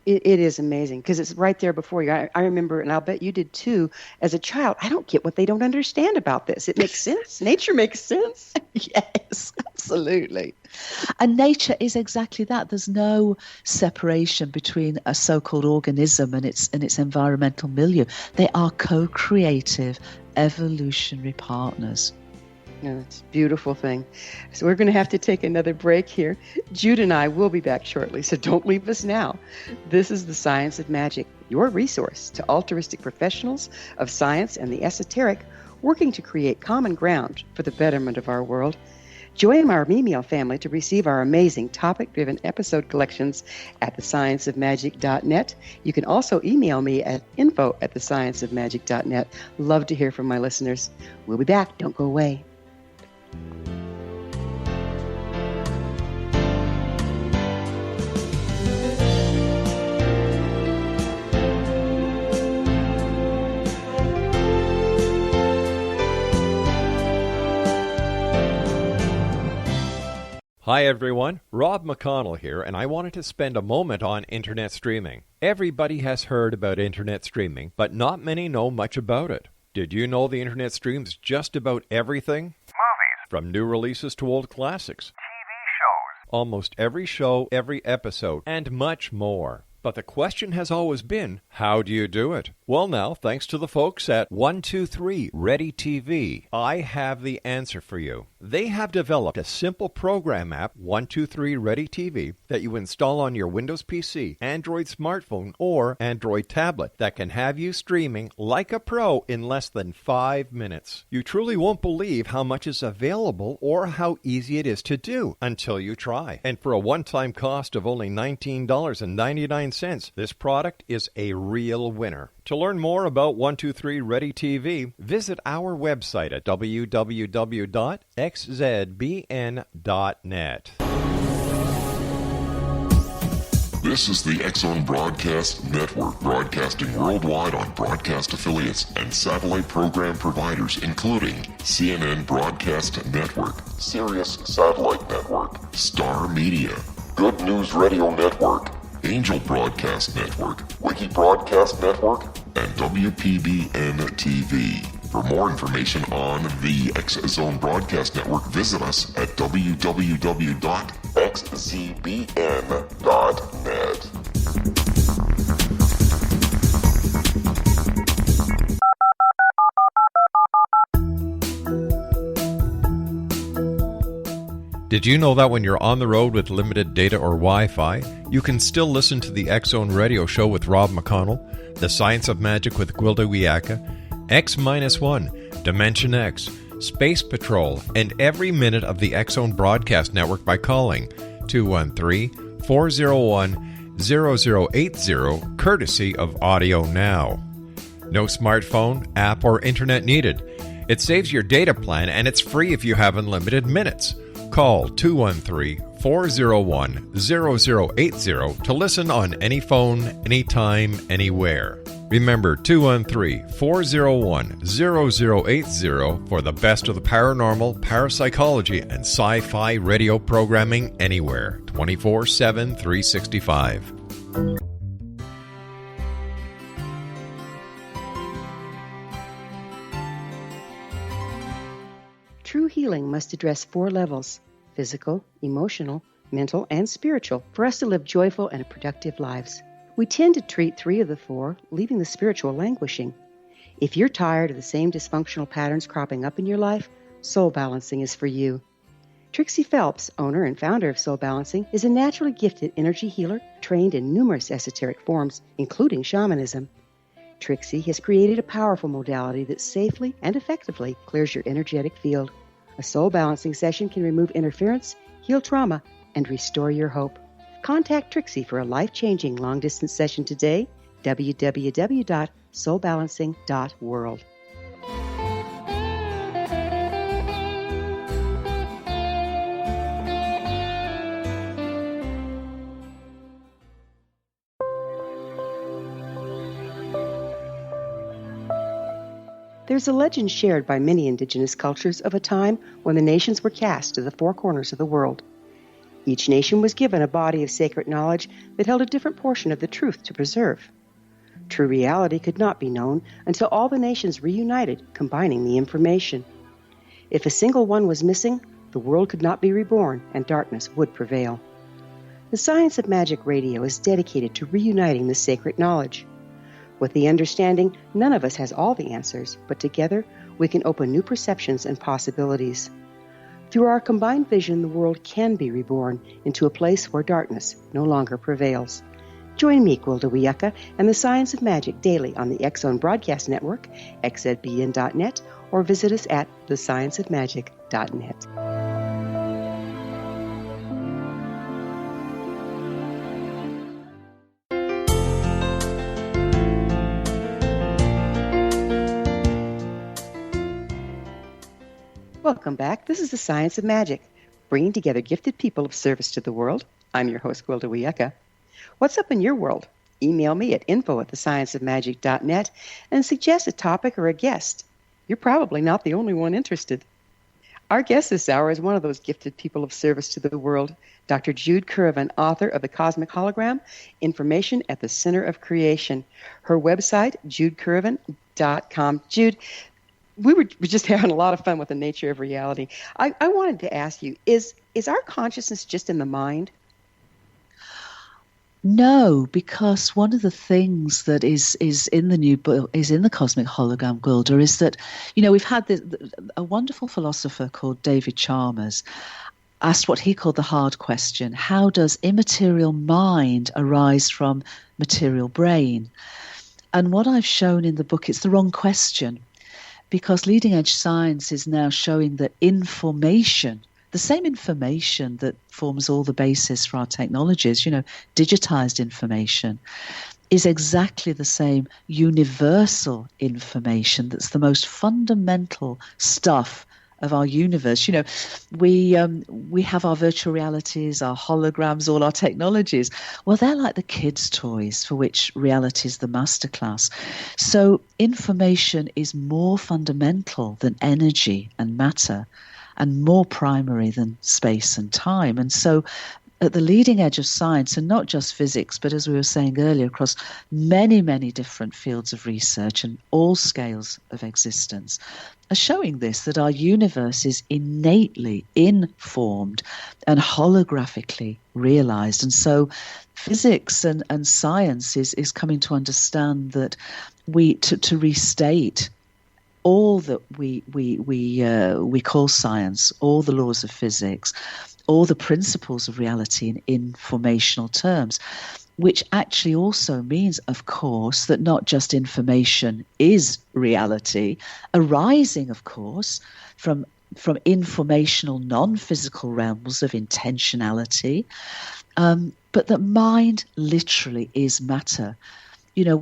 It is amazing because it's right there before you. I remember, and I'll bet you did too, as a child, I don't get what they don't understand about this. It makes sense. Nature makes sense. Yes, absolutely. And nature is exactly that. There's no separation between a so-called organism and its environmental milieu. They are co-creative, evolutionary partners. Yeah, it's a beautiful thing. So we're going to have to take another break here. Jude and I will be back shortly, so don't leave us now. This is The Science of Magic, your resource to altruistic professionals of science and the esoteric working to create common ground for the betterment of our world. Join our email family to receive our amazing topic-driven episode collections at thescienceofmagic.net. You can also email me at info@thescienceofmagic.net. Love to hear from my listeners. We'll be back. Don't go away. Hi everyone, Rob McConnell here, and I wanted to spend a moment on internet streaming. Everybody has heard about internet streaming, but not many know much about it. Did you know the internet streams just about everything? Movies. From new releases to old classics. TV shows. Almost every show, every episode, and much more. But the question has always been, how do you do it? Well now, thanks to the folks at 123 Ready TV, I have the answer for you. They have developed a simple program app, 123 Ready TV, that you install on your Windows PC, Android smartphone, or Android tablet that can have you streaming like a pro in less than 5 minutes. You truly won't believe how much is available or how easy it is to do until you try. And for a one-time cost of only $19.99, this product is a real winner. To learn more about 123 Ready TV, visit our website at www.xzbn.net. This is the X-Zone Broadcast Network, broadcasting worldwide on broadcast affiliates and satellite program providers, including CNN Broadcast Network, Sirius Satellite Network, Star Media, Good News Radio Network, Angel Broadcast Network, Wiki Broadcast Network, and WPBN TV. For more information on the X-Zone Broadcast Network, visit us at www.xzbn.net. Did you know that when you're on the road with limited data or Wi-Fi, you can still listen to the X-Zone Radio Show with Rob McConnell, The Science of Magic with Gwilda Wiyaka, X-1, Dimension X, Space Patrol, and every minute of the X-Zone Broadcast Network by calling 213-401-0080, courtesy of Audio Now. No smartphone, app, or internet needed. It saves your data plan, and it's free if you have unlimited minutes. Call 213-401-0080 to listen on any phone, anytime, anywhere. Remember 213-401-0080 for the best of the paranormal, parapsychology, and sci-fi radio programming anywhere, 24/7, 365. True healing must address 4 levels: physical, emotional, mental, and spiritual, for us to live joyful and productive lives. We tend to treat 3 of the 4, leaving the spiritual languishing. If you're tired of the same dysfunctional patterns cropping up in your life, Soul Balancing is for you. Trixie Phelps, owner and founder of Soul Balancing, is a naturally gifted energy healer trained in numerous esoteric forms, including shamanism. Trixie has created a powerful modality that safely and effectively clears your energetic field. A Soul Balancing session can remove interference, heal trauma, and restore your hope. Contact Trixie for a life-changing long-distance session today, www.soulbalancing.world. There's a legend shared by many indigenous cultures of a time when the nations were cast to the 4 corners of the world. Each nation was given a body of sacred knowledge that held a different portion of the truth to preserve. True reality could not be known until all the nations reunited, combining the information. If a single one was missing, the world could not be reborn and darkness would prevail. The Science of Magic Radio is dedicated to reuniting the sacred knowledge. With the understanding, none of us has all the answers, but together we can open new perceptions and possibilities. Through our combined vision, the world can be reborn into a place where darkness no longer prevails. Join me, Gwilda Wiyaka, and the Science of Magic daily on the X-Zone Broadcast Network, xzbn.net, or visit us at thescienceofmagic.net. Welcome back. This is the Science of Magic, bringing together gifted people of service to the world. I'm your host, Gwilda Wiyaka. What's up in your world? Email me at info@thescienceofmagic.net and suggest a topic or a guest. You're probably not the only one interested. Our guest this hour is one of those gifted people of service to the world, Dr. Jude Currivan, author of The Cosmic Hologram, Information at the Center of Creation. Her website, judecurrivan.com. Jude, we're just having a lot of fun with the nature of reality. I wanted to ask you, is our consciousness just in the mind? No, because one of the things that is in the new book, is in the Cosmic Hologram, Gwilda, is that, we've had a wonderful philosopher called David Chalmers asked what he called the hard question: how does immaterial mind arise from material brain? And what I've shown in the book, it's the wrong question. Because leading-edge science is now showing that information, the same information that forms all the basis for our technologies, digitized information, is exactly the same universal information that's the most fundamental stuff of our universe. We have our virtual realities, our holograms, all our technologies. Well, they're like the kids' toys for which reality is the masterclass. So information is more fundamental than energy and matter, and more primary than space and time. And so at the leading edge of science, and not just physics, but as we were saying earlier, across many, many different fields of research and all scales of existence, are showing this, that our universe is innately informed and holographically realized. And so physics and science is coming to understand that to restate all that we call science, all the laws of physics, all the principles of reality in informational terms, which actually also means, of course, that not just information is reality, arising, of course, from informational non-physical realms of intentionality, but that mind literally is matter.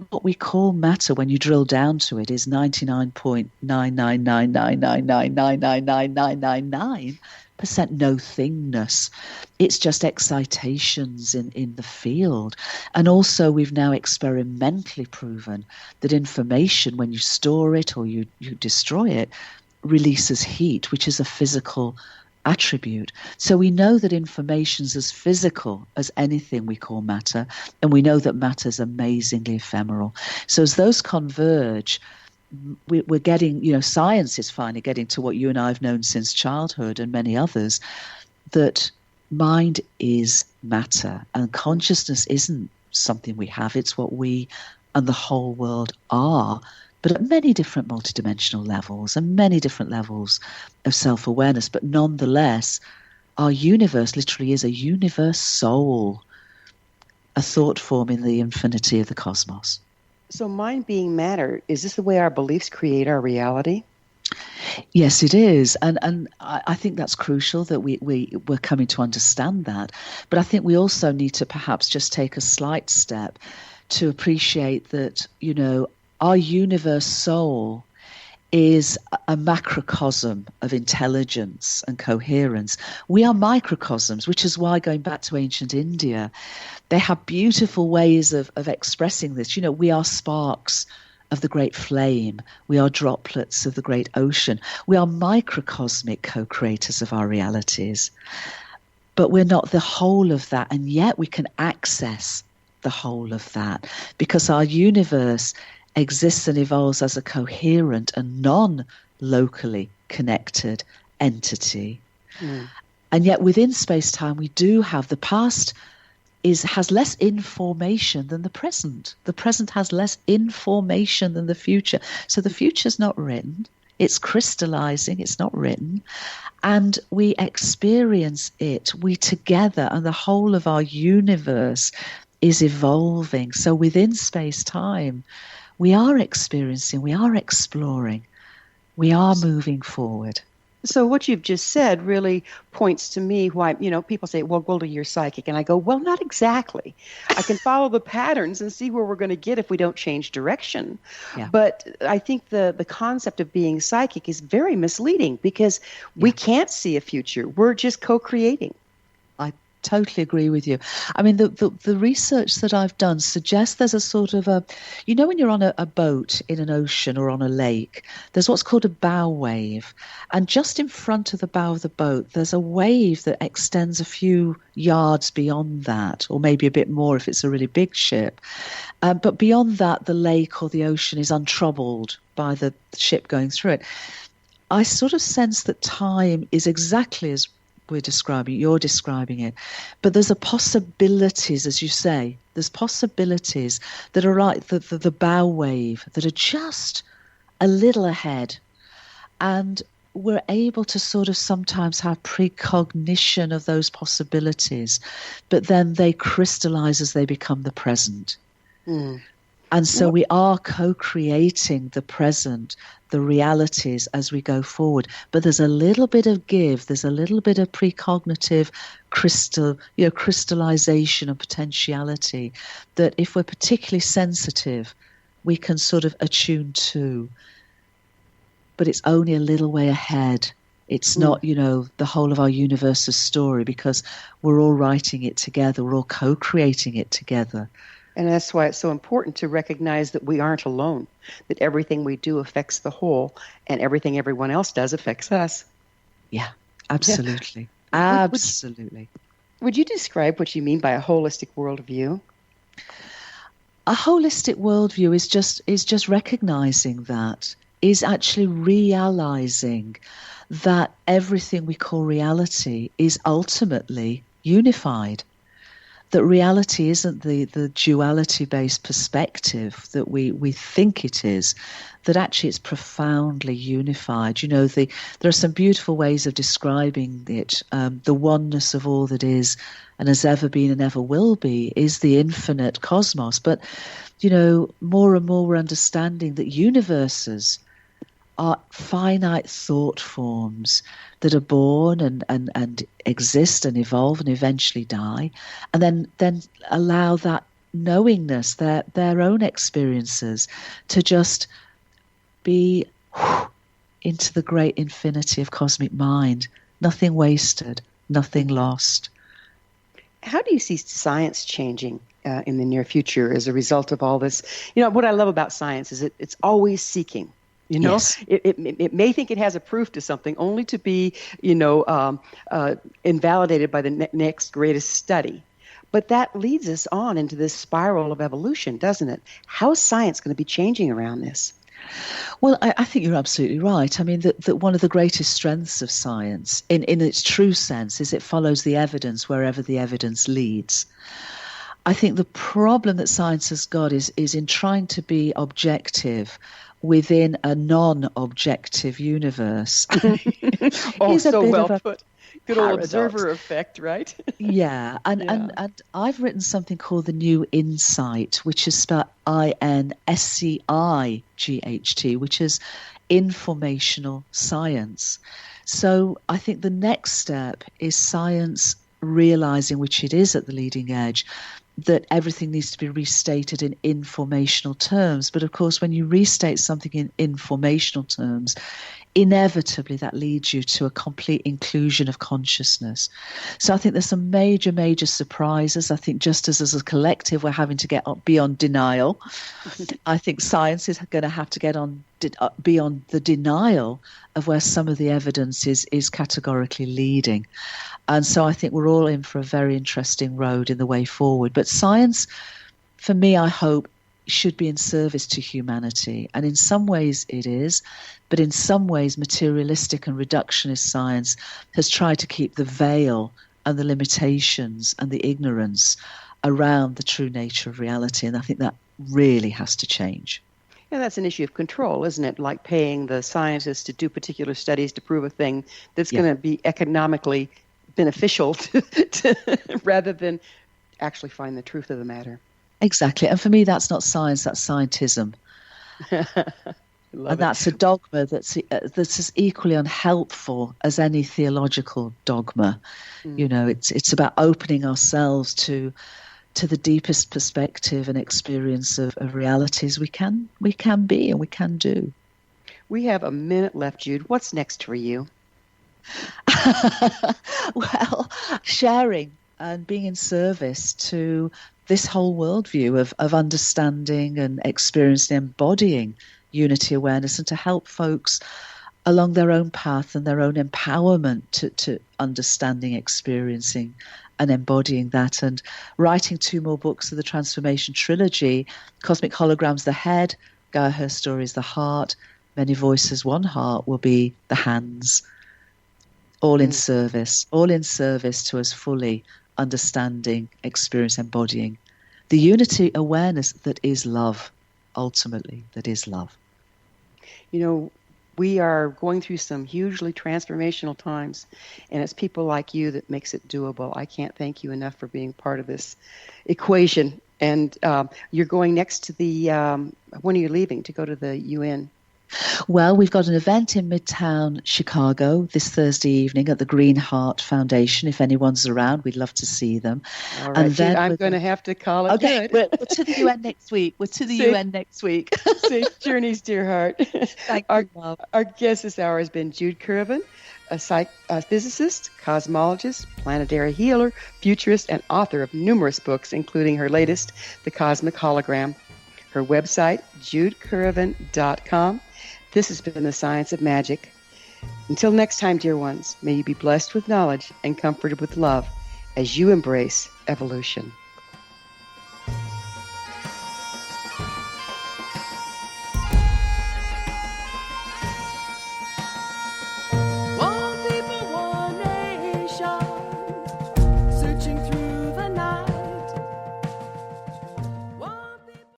What we call matter, when you drill down to it, is 99.99999999999% no thingness. It's just excitations in the field. And also we've now experimentally proven that information, when you store it or you destroy it, releases heat, which is a physical attribute. So we know that information's as physical as anything we call matter, and we know that matter's amazingly ephemeral. So as those converge, we're getting, science is finally getting to what you and I have known since childhood, and many others, that mind is matter, and consciousness isn't something we have, it's what we and the whole world are, but at many different multidimensional levels and many different levels of self-awareness. But nonetheless, our universe literally is a universe soul, a thought form in the infinity of the cosmos. So mind being matter, is this the way our beliefs create our reality? Yes, it is. And I think that's crucial that we're coming to understand that. But I think we also need to perhaps just take a slight step to appreciate that, our universe soul is a macrocosm of intelligence and coherence. We are microcosms, which is why, going back to ancient India, they have beautiful ways of expressing this. We are sparks of the great flame. We are droplets of the great ocean. We are microcosmic co-creators of our realities. But we're not the whole of that, and yet we can access the whole of that, because our universe exists and evolves as a coherent and non-locally connected entity. And yet within space-time we do have the past has less information than the present. The present has less information than the future. So the future's not written. It's crystallizing. It's not written. And we experience it. We together, and the whole of our universe is evolving. So within space-time, we are experiencing, we are exploring, we are moving forward. So what you've just said really points to me why, people say, well, Gwilda, you're psychic. And I go, well, not exactly. I can follow the patterns and see where we're going to get if we don't change direction. Yeah. But I think the concept of being psychic is very misleading, because we can't see a future. We're just co-creating. Totally agree with you. I mean, the research that I've done suggests there's a sort of when you're on a boat in an ocean or on a lake, there's what's called a bow wave. And just in front of the bow of the boat, there's a wave that extends a few yards beyond that, or maybe a bit more if it's a really big ship. But beyond that, the lake or the ocean is untroubled by the ship going through it. I sort of sense that time is exactly as you're describing it, but there's possibilities, as you say, there's possibilities that are like the bow wave that are just a little ahead, and we're able to sort of sometimes have precognition of those possibilities, but then they crystallize as they become the present. And so we are co-creating the present, the realities as we go forward. But there's a little bit of give, there's a little bit of precognitive crystallization and potentiality that if we're particularly sensitive, we can sort of attune to. But it's only a little way ahead It's not, the whole of our universe's story, because we're all writing it together. We're all co-creating it together. And that's why it's so important to recognize that we aren't alone, that everything we do affects the whole, and everything everyone else does affects us. Yeah, absolutely. Yeah. Absolutely. Would you describe what you mean by a holistic worldview? A holistic worldview is just recognizing that, is actually realizing that everything we call reality is ultimately unified. That reality isn't the duality-based perspective that we think it is, that actually it's profoundly unified. There are some beautiful ways of describing it. The oneness of all that is and has ever been and ever will be is the infinite cosmos. But, more and more we're understanding that universes are finite thought forms that are born and exist and evolve and eventually die, and then allow that knowingness, their own experiences, to just be into the great infinity of cosmic mind. Nothing wasted, nothing lost. How do you see science changing in the near future as a result of all this? What I love about science is it's always seeking. Yes. It may think it has a proof to something, only to be, invalidated by the next greatest study. But that leads us on into this spiral of evolution, doesn't it? How is science going to be changing around this? Well, I think you're absolutely right. I mean, that one of the greatest strengths of science, in its true sense, is it follows the evidence wherever the evidence leads. I think the problem that science has got is in trying to be objective within a non-objective universe. Oh, so well put. Good old paradox. Observer effect, right? Yeah, and I've written something called The New Insight, which is spelled INSCIGHT, which is informational science. So I think the next step is science realizing, which it is at the leading edge, that everything needs to be restated in informational terms. But of course, when you restate something in informational terms, inevitably that leads you to a complete inclusion of consciousness. So I think there's some major, major surprises. I think just as a collective, we're having to get beyond denial. I think science is going to have to get on beyond the denial of where some of the evidence is categorically leading. And so I think we're all in for a very interesting road in the way forward. But science, for me, I hope, should be in service to humanity. And in some ways it is, but in some ways materialistic and reductionist science has tried to keep the veil and the limitations and the ignorance around the true nature of reality. And I think that really has to change. Yeah, that's an issue of control, isn't it? Like paying the scientists to do particular studies to prove a thing that's going to be economically beneficial to rather than actually find the truth of the matter. Exactly. And for me, that's not science, that's scientism. And that's a dogma that's as equally unhelpful as any theological dogma. It's about opening ourselves to the deepest perspective and experience of realities we can be and we can do. We have a minute left, Jude. What's next for you? Well, sharing and being in service to this whole worldview of understanding and experiencing, embodying unity awareness, and to help folks along their own path and their own empowerment to understanding, experiencing, and embodying that. And writing 2 more books of the Transformation Trilogy, Cosmic Holograms, the head, Gaia Her Stories, the heart, Many Voices, One Heart will be the hands. All in service to us fully understanding, experience, embodying the unity awareness that is love, ultimately, that is love. We are going through some hugely transformational times, and it's people like you that makes it doable. I can't thank you enough for being part of this equation. And you're going next to when are you leaving to go to the UN? Well, we've got an event in Midtown Chicago this Thursday evening at the Green Heart Foundation. If anyone's around, we'd love to see them. All right, and then I'm going to have to call it good. We're to the UN next week. UN next week. Safe journeys, dear heart. Thank you, Bob. Our guest this hour has been Jude Currivan, a physicist, cosmologist, planetary healer, futurist, and author of numerous books, including her latest, The Cosmic Hologram. Her website, judecurrivan.com. This has been The Science of Magic. Until next time, dear ones, may you be blessed with knowledge and comforted with love as you embrace evolution.